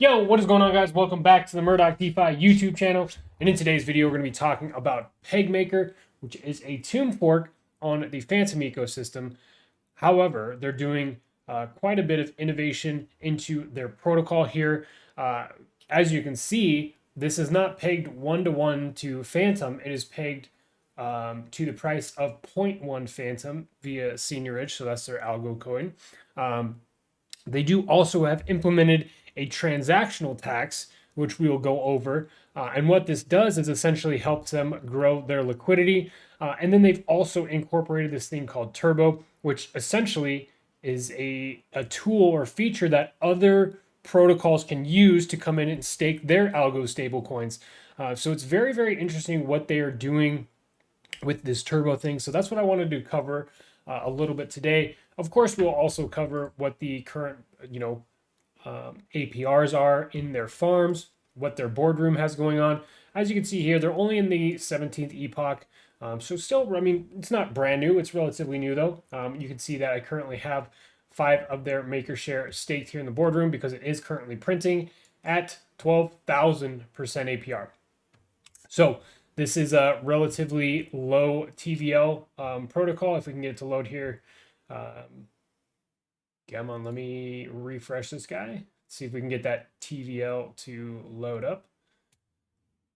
Yo, what is going on, guys? Welcome back to the Murdoch DeFi YouTube channel. And in today's video, we're going to be talking about Pegmaker, which is a tomb fork on the Phantom ecosystem. However, they're doing quite a bit of innovation into their protocol here. As you can see, this is not pegged one-to-one to Phantom. It is pegged to the price of 0.1 Phantom via Seniorage, so that's their algo coin. They do also have implemented a transactional tax, which we will go over. And what this does is essentially helps them grow their liquidity. And then they've also incorporated this thing called Turbo, which essentially is a tool or feature that other protocols can use to come in and stake their algo stablecoins. So it's very, very interesting what they are doing with this Turbo thing. So that's what I wanted to cover a little bit today. Of course, we'll also cover what the current, APRs are in their farms, what their boardroom has going on. As you can see here, they're only in the 17th epoch. So still, I mean, it's not brand new. It's relatively new though. You can see that I currently have 5 of their maker share staked here in the boardroom because it is currently printing at 12,000% APR. So this is a relatively low TVL protocol. If we can get it to load here. Come on, let me refresh this guy. See if we can get that TVL to load up.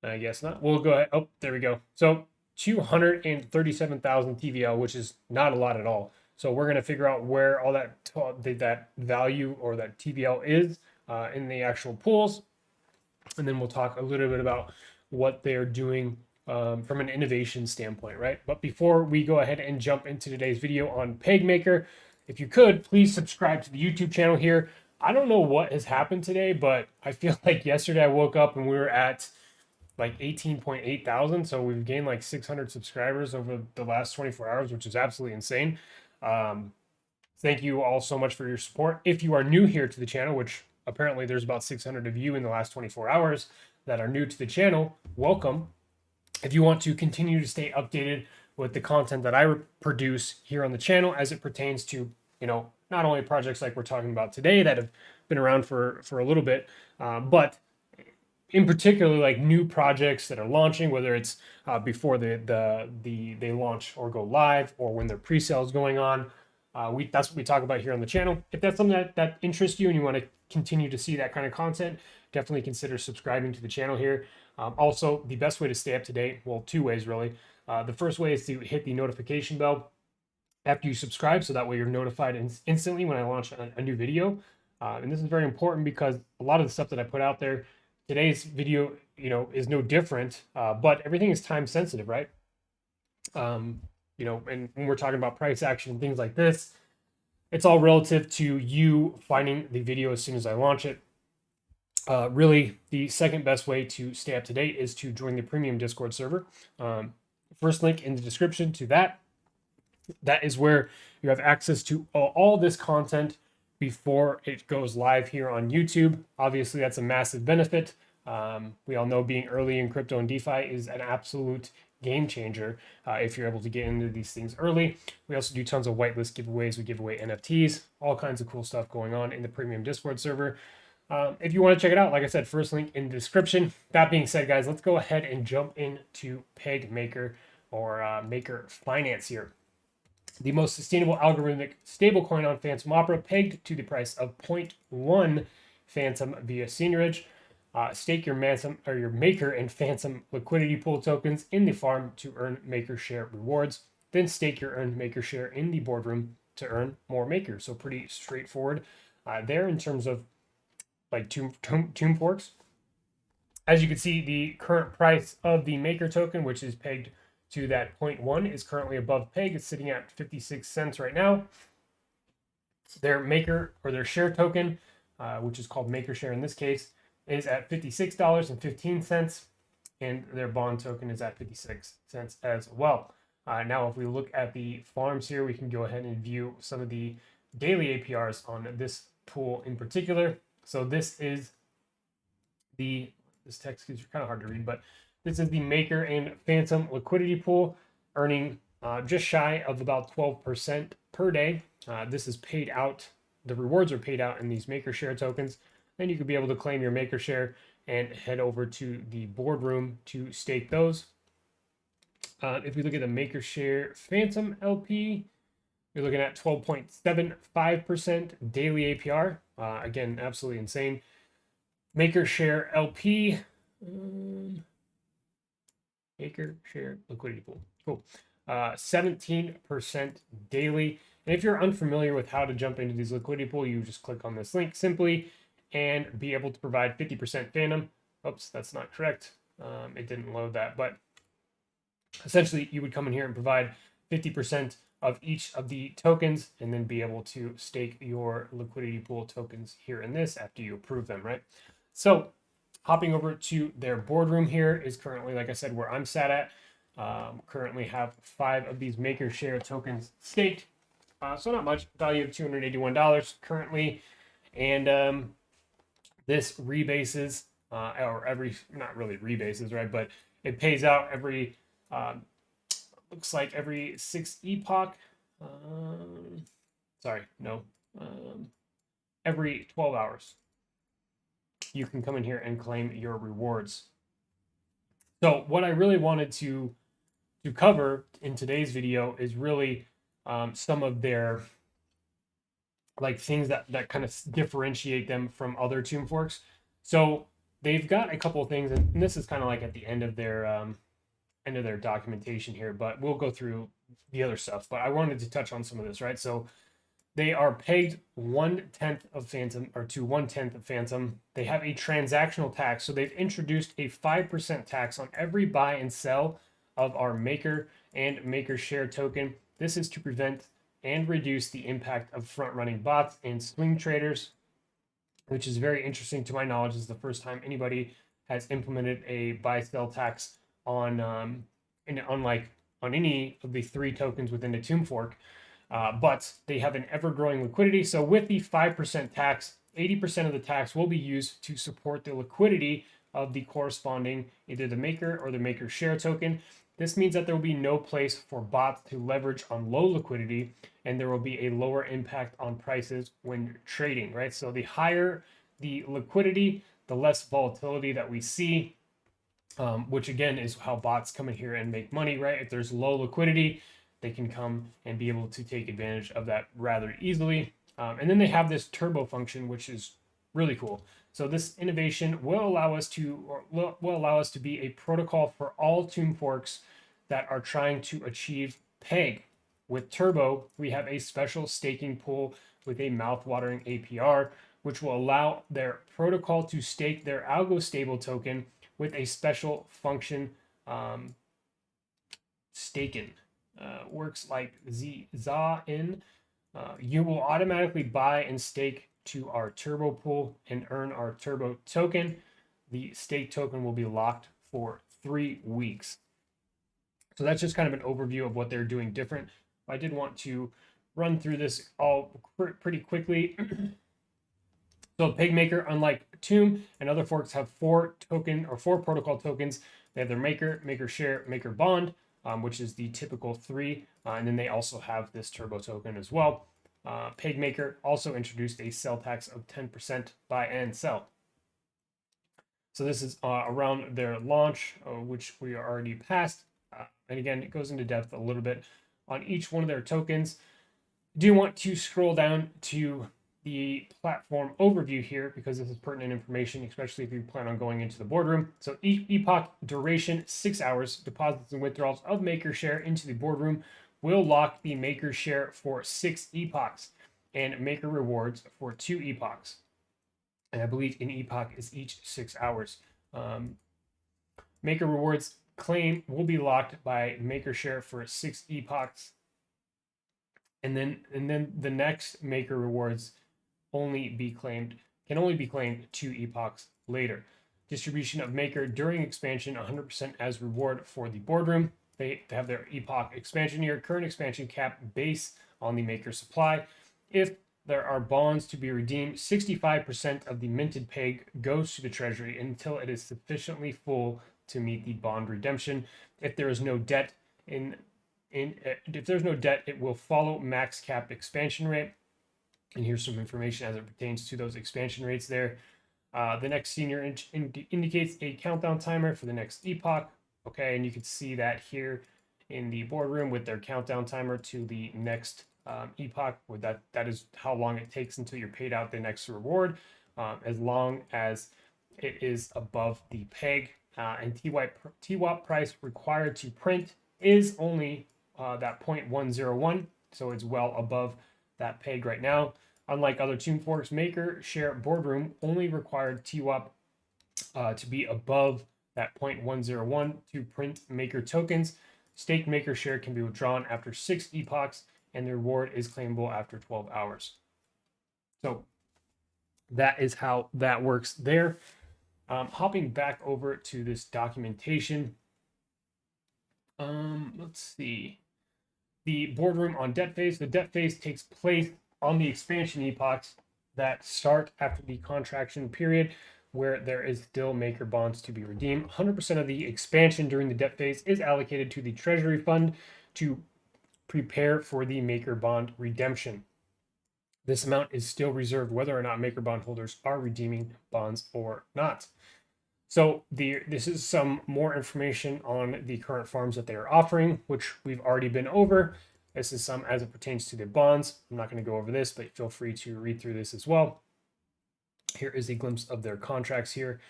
I guess not. We'll go ahead. Oh, there we go. So 237,000 TVL, which is not a lot at all. So we're going to figure out where all that value or that TVL is in the actual pools. And then we'll talk a little bit about what they're doing from an innovation standpoint, right? But before we go ahead and jump into today's video on Pegmaker, if you could, please subscribe to the YouTube channel here. I don't know what has happened today, but I feel like yesterday I woke up and we were at like 18.8 thousand. So we've gained like 600 subscribers over the last 24 hours, which is absolutely insane. Thank you all so much for your support. If you are new here to the channel, which apparently there's about 600 of you in the last 24 hours that are new to the channel, welcome. If you want to continue to stay updated with the content that I produce here on the channel as it pertains to, not only projects like we're talking about today that have been around for a little bit, but in particular, like new projects that are launching, whether it's before they launch or go live, or when their pre-sale is going on. That's what we talk about here on the channel. If that's something that interests you and you want to continue to see that kind of content, definitely consider subscribing to the channel here. Also, the best way to stay up to date, well, 2 ways really. The first way is to hit the notification bell after you subscribe, so that way you're notified instantly when I launch a new video. And this is very important because a lot of the stuff that I put out there, today's video, is no different, but everything is time sensitive, right? And when we're talking about price action and things like this, it's all relative to you finding the video as soon as I launch it. Really, the second best way to stay up to date is to join the premium Discord server. First link in the description to that. That is where you have access to all this content before it goes live here on YouTube. Obviously, that's a massive benefit. We all know being early in crypto and DeFi is an absolute game changer if you're able to get into these things early. We also do tons of whitelist giveaways. We give away NFTs, all kinds of cool stuff going on in the premium Discord server. If you want to check it out, like I said, first link in the description. That being said, guys, let's go ahead and jump into Pegmaker or Maker Finance here. The most sustainable algorithmic stablecoin on Phantom Opera, pegged to the price of 0.1 Phantom via Seniorage. Stake your Maker and Phantom liquidity pool tokens in the farm to earn Maker share rewards. Then stake your earned Maker share in the boardroom to earn more Maker. So pretty straightforward there in terms of like tomb forks. As you can see, the current price of the Maker token, which is pegged to that 0.1, is currently above peg. It's sitting at 56 cents right now. Their Maker or their share token, which is called Maker share in this case, is at $56.15, and their bond token is at 56 cents as well. Now, if we look at the farms here, we can go ahead and view some of the daily APRs on this pool in particular. So this is this text is kind of hard to read, but this is the Maker and Phantom liquidity pool, earning just shy of about 12% per day. This is paid out. The rewards are paid out in these Maker share tokens. then you could be able to claim your maker share and head over to the boardroom to stake those. If we look at the maker share Phantom LP, you're looking at 12.75% daily APR. Again, absolutely insane. Maker share LP, maker share liquidity pool. Cool. 17% daily. And if you're unfamiliar with how to jump into these liquidity pool, you just click on this link simply and be able to provide 50% Phantom. Oops, that's not correct. It didn't load that, but essentially you would come in here and provide 50% of each of the tokens and then be able to stake your liquidity pool tokens here in this after you approve them, right? So hopping over to their boardroom here is currently, like I said, where I'm sat at. Currently have 5 of these maker share tokens staked. So not much, value of $281 currently. And this rebases, or every, not really rebases, right? But it pays out every, looks like every 6 epoch. Sorry, no. Every 12 hours. You can come in here and claim your rewards. So what I really wanted to cover in today's video is really some of their like things that kind of differentiate them from other tomb forks. So they've got a couple of things, and this is kind of like at the end of their documentation here, but we'll go through the other stuff. But I wanted to touch on some of this, right? So they are pegged 1/10 of Phantom, or to 1/10 of Phantom. They have a transactional tax. So they've introduced a 5% tax on every buy and sell of our maker and maker share token. This is to prevent and reduce the impact of front-running bots and swing traders, which is very interesting. To my knowledge, this is the first time anybody has implemented a buy-sell tax on unlike on any of the 3 tokens within the tomb fork. But they have an ever-growing liquidity. So with the 5% tax, 80% of the tax will be used to support the liquidity of the corresponding either the maker or the maker share token. This means that there will be no place for bots to leverage on low liquidity, and there will be a lower impact on prices when trading, right? So the higher the liquidity, the less volatility that we see, which again is how bots come in here and make money, right? If there's low liquidity, they can come and be able to take advantage of that rather easily. And then they have this turbo function, which is really cool. So this innovation will allow us to be a protocol for all tomb forks that are trying to achieve peg. With Turbo, we have a special staking pool with a mouthwatering APR, which will allow their protocol to stake their algo stable token with a special function staken. Works like ZA-in. You will automatically buy and stake to our Turbo pool and earn our Turbo token. The stake token will be locked for 3 weeks. So that's just kind of an overview of what they're doing different. I did want to run through this all pretty quickly. So Pegmaker, unlike Tomb and other forks, have 4 protocol tokens. They have their maker, maker share, maker bond, which is the typical 3. And then they also have this Turbo token as well. Pegmaker also introduced a sell tax of 10% buy and sell. So this is around their launch, which we are already past. And again, it goes into depth a little bit on each one of their tokens. I do want to scroll down to the platform overview here because this is pertinent information, especially if you plan on going into the boardroom. So epoch duration 6 hours. Deposits and withdrawals of maker share into the boardroom will lock the maker share for 6 epochs and maker rewards for 2 epochs. And I believe an epoch is each 6 hours. Maker rewards claim will be locked by maker share for 6 epochs. And then the next maker rewards can only be claimed 2 epochs later. Distribution of maker during expansion 100% as reward for the boardroom. They have their epoch expansion year, current expansion cap base on the maker supply. If there are bonds to be redeemed, 65% of the minted peg goes to the treasury until it is sufficiently full to meet the bond redemption. If there is no debt if there's no debt, it will follow max cap expansion rate. And here's some information as it pertains to those expansion rates there. The next senior indicates a countdown timer for the next epoch. Okay, and you can see that here in the boardroom with their countdown timer to the next epoch. With that is how long it takes until you're paid out the next reward, as long as it is above the peg. And TWAP price required to print is only that 0.101, so it's well above that peg right now. Unlike other TuneForks, Maker, Share, Boardroom only required TWAP to be above that 0.101 to print Maker tokens. Staked Maker share can be withdrawn after 6 epochs, and the reward is claimable after 12 hours. So that is how that works there. Hopping back over to this documentation. Let's see. The boardroom on debt phase. The debt phase takes place on the expansion epochs that start after the contraction period, where there is still maker bonds to be redeemed. 100% of the expansion during the debt phase is allocated to the treasury fund to prepare for the maker bond redemption. This amount is still reserved whether or not maker bond holders are redeeming bonds or not. So this is some more information on the current farms that they are offering, which we've already been over. This is some as it pertains to the bonds. I'm not going to go over this, but feel free to read through this as well. Here is a glimpse of their contracts here.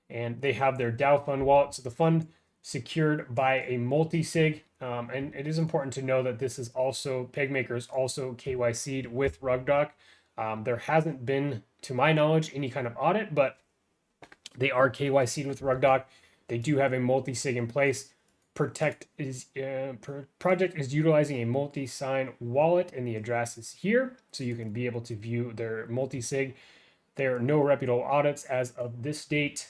And they have their DAO fund wallet. So the fund secured by a multi-sig. And it is important to know that this is also, Pegmaker is also KYC'd with RugDoc. There hasn't been, to my knowledge, any kind of audit, but they are KYC'd with RugDoc. They do have a multi-sig in place. Project is utilizing a multi-sign wallet, and the address is here, so you can be able to view their multi-sig. There are no reputable audits as of this date.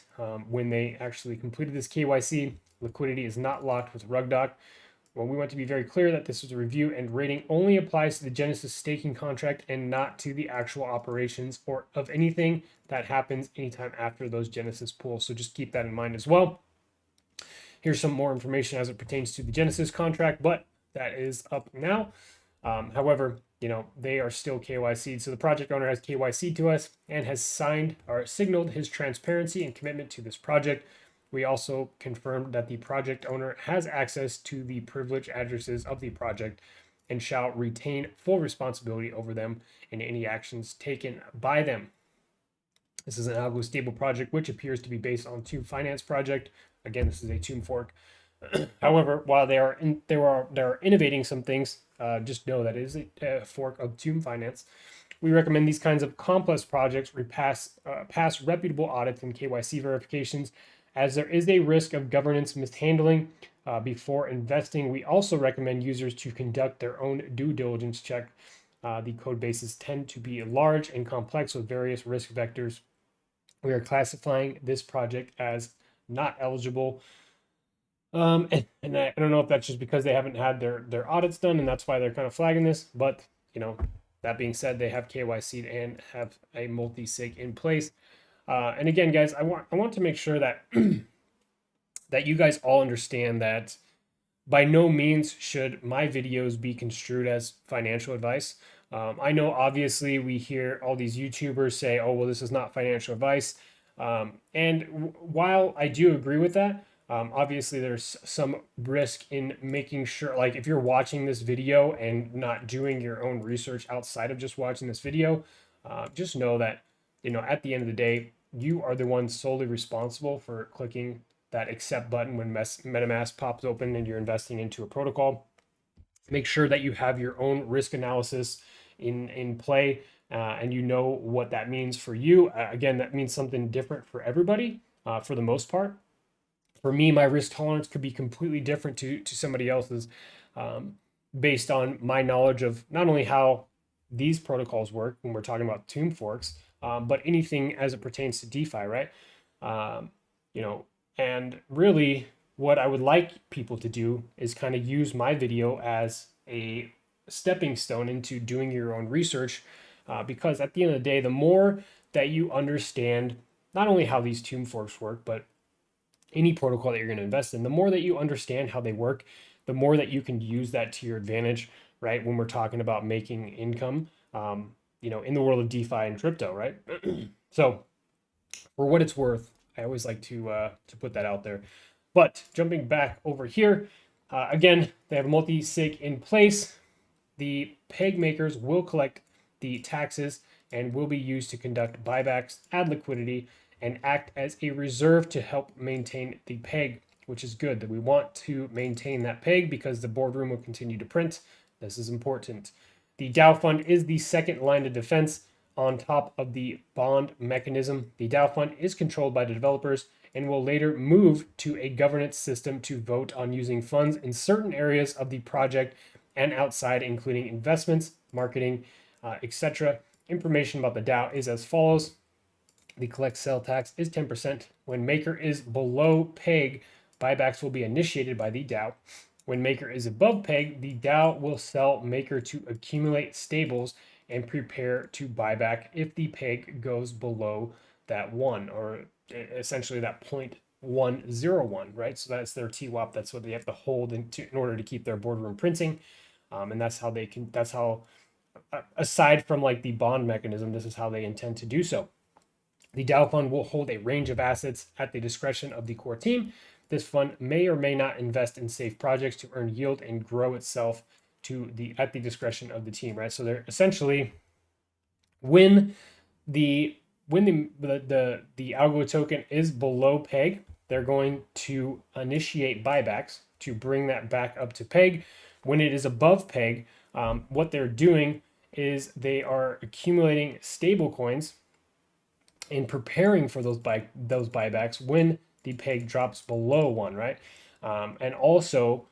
When they actually completed this KYC, liquidity is not locked with RugDoc. Well, we want to be very clear that this is a review and rating only applies to the Genesis staking contract and not to the actual operations or of anything that happens anytime after those Genesis pools. So just keep that in mind as well. Here's some more information as it pertains to the Genesis contract, but that is up now. However, they are still KYC'd. So the project owner has KYC'd to us and has signed or signaled his transparency and commitment to this project. We also confirmed that the project owner has access to the privileged addresses of the project and shall retain full responsibility over them and any actions taken by them. This is an algo stable project, which appears to be based on Tube Finance project. Again, this is a Tube fork. However, while they are innovating some things, just know that it is a fork of Tube Finance. We recommend these kinds of complex projects pass reputable audits and KYC verifications, as there is a risk of governance mishandling before investing. We also recommend users to conduct their own due diligence check. The code bases tend to be large and complex with various risk vectors. We are classifying this project as not eligible. And I don't know if that's just because they haven't had their audits done and that's why they're kind of flagging this. But, that being said, they have KYC'd and have a multi-sig in place. And again, guys, I want to make sure that that you guys all understand that by no means should my videos be construed as financial advice. I know obviously we hear all these YouTubers say, oh, well, this is not financial advice. And while I do agree with that, obviously there's some risk in making sure, like if you're watching this video and not doing your own research outside of just watching this video, just know that, at the end of the day, you are the one solely responsible for clicking that accept button when MetaMask pops open and you're investing into a protocol. Make sure that you have your own risk analysis in play and you know what that means for you. Again, that means something different for everybody for the most part. For me, my risk tolerance could be completely different to somebody else's based on my knowledge of not only how these protocols work when we're talking about tomb forks, but anything as it pertains to DeFi, right? And really what I would like people to do is kind of use my video as a stepping stone into doing your own research, because at the end of the day, the more that you understand not only how these tomb forks work, but any protocol that you're going to invest in, the more that you understand how they work, the more that you can use that to your advantage, right? When we're talking about making income, in the world of DeFi and crypto, right? So for what it's worth. I always like to put that out there. But jumping back over here, again, they have a multi-sig in place. The peg makers will collect the taxes and will be used to conduct buybacks, add liquidity, and act as a reserve to help maintain the peg, which is good. That we want to maintain that peg because the boardroom will continue to print. This is important. The Dow fund is the second line of defense on top of the bond mechanism. The Dow fund is controlled by the developers and will later move to a governance system to vote on using funds in certain areas of the project and outside, including investments, marketing, etc. Information about the Dow is as follows. The collect sell tax is 10%. When maker is below peg, buybacks will be initiated by the Dow. When maker is above peg, the Dow will sell maker to accumulate stables and prepare to buy back if the peg goes below that one, or essentially that 0.101, right? So that's their TWAP. That's what they have to hold in order to keep their boardroom printing. And that's how they can, that's how, aside from like the bond mechanism, this is how they intend to do so. The Dow fund will hold a range of assets at the discretion of the core team. This fund may or may not invest in safe projects to earn yield and grow itself at the discretion of the team, right? So they're essentially, when the algo token is below peg, they're going to initiate buybacks to bring that back up to peg. When it is above peg, what they're doing is they are accumulating stable coins and preparing for those buybacks when the peg drops below one, right? And also,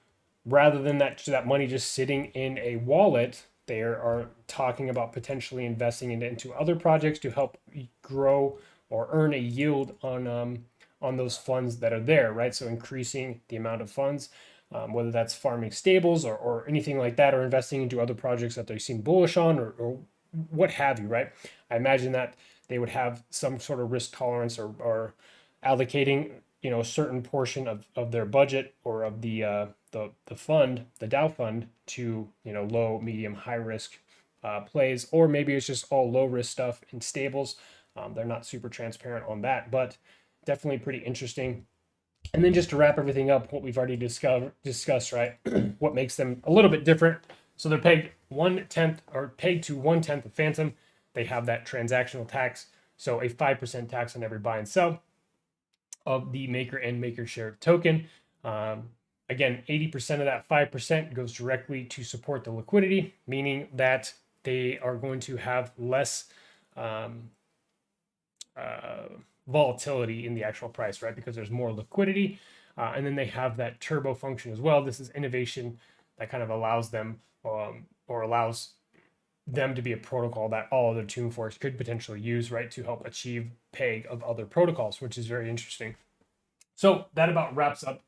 rather than that money just sitting in a wallet, they are talking about potentially investing into other projects to help grow or earn a yield on those funds that are there, right? So increasing the amount of funds, whether that's farming stables or anything like that, or investing into other projects that they seem bullish on, or what have you, right? I imagine that they would have some sort of risk tolerance or allocating, a certain portion of their budget or of the fund, the Dow fund, to low, medium, high risk plays, or maybe it's just all low risk stuff in stables. They're not super transparent on that, but definitely pretty interesting. And then just to wrap everything up, what we've already discussed, right? What makes them a little bit different. So they're pegged 1/10 or pegged to 1/10 of Phantom. They have that transactional tax, so a 5% tax on every buy and sell of the maker and maker share token. Again, 80% of that 5% goes directly to support the liquidity, meaning that they are going to have less volatility in the actual price, right? Because there's more liquidity. And then they have that turbo function as well. This is innovation that kind of allows them or allows them to be a protocol that all other tune forks could potentially use, right, to help achieve peg of other protocols, which is very interesting. So that about wraps up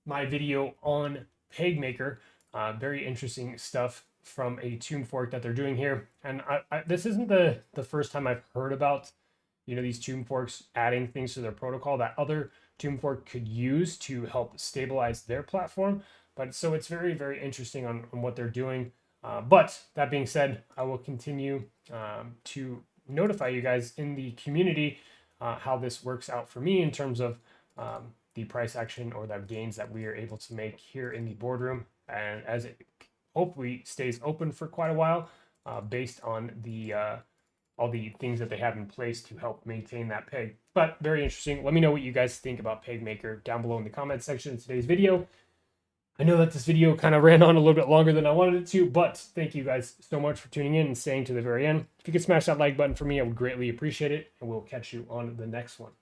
my video on Pegmaker. Very interesting stuff from a tune fork that they're doing here. And this isn't the first time I've heard about these tune forks adding things to their protocol that other tune fork could use to help stabilize their platform. But so it's very, very interesting on what they're doing. But that being said, I will continue to notify you guys in the community how this works out for me in terms of the price action or the gains that we are able to make here in the boardroom, and as it hopefully stays open for quite a while, based on the all the things that they have in place to help maintain that peg. But very interesting. Let me know what you guys think about Pegmaker down below in the comment section of today's video. I know that this video kind of ran on a little bit longer than I wanted it to, but thank you guys so much for tuning in and staying to the very end. If you could smash that like button for me, I would greatly appreciate it, and we'll catch you on the next one.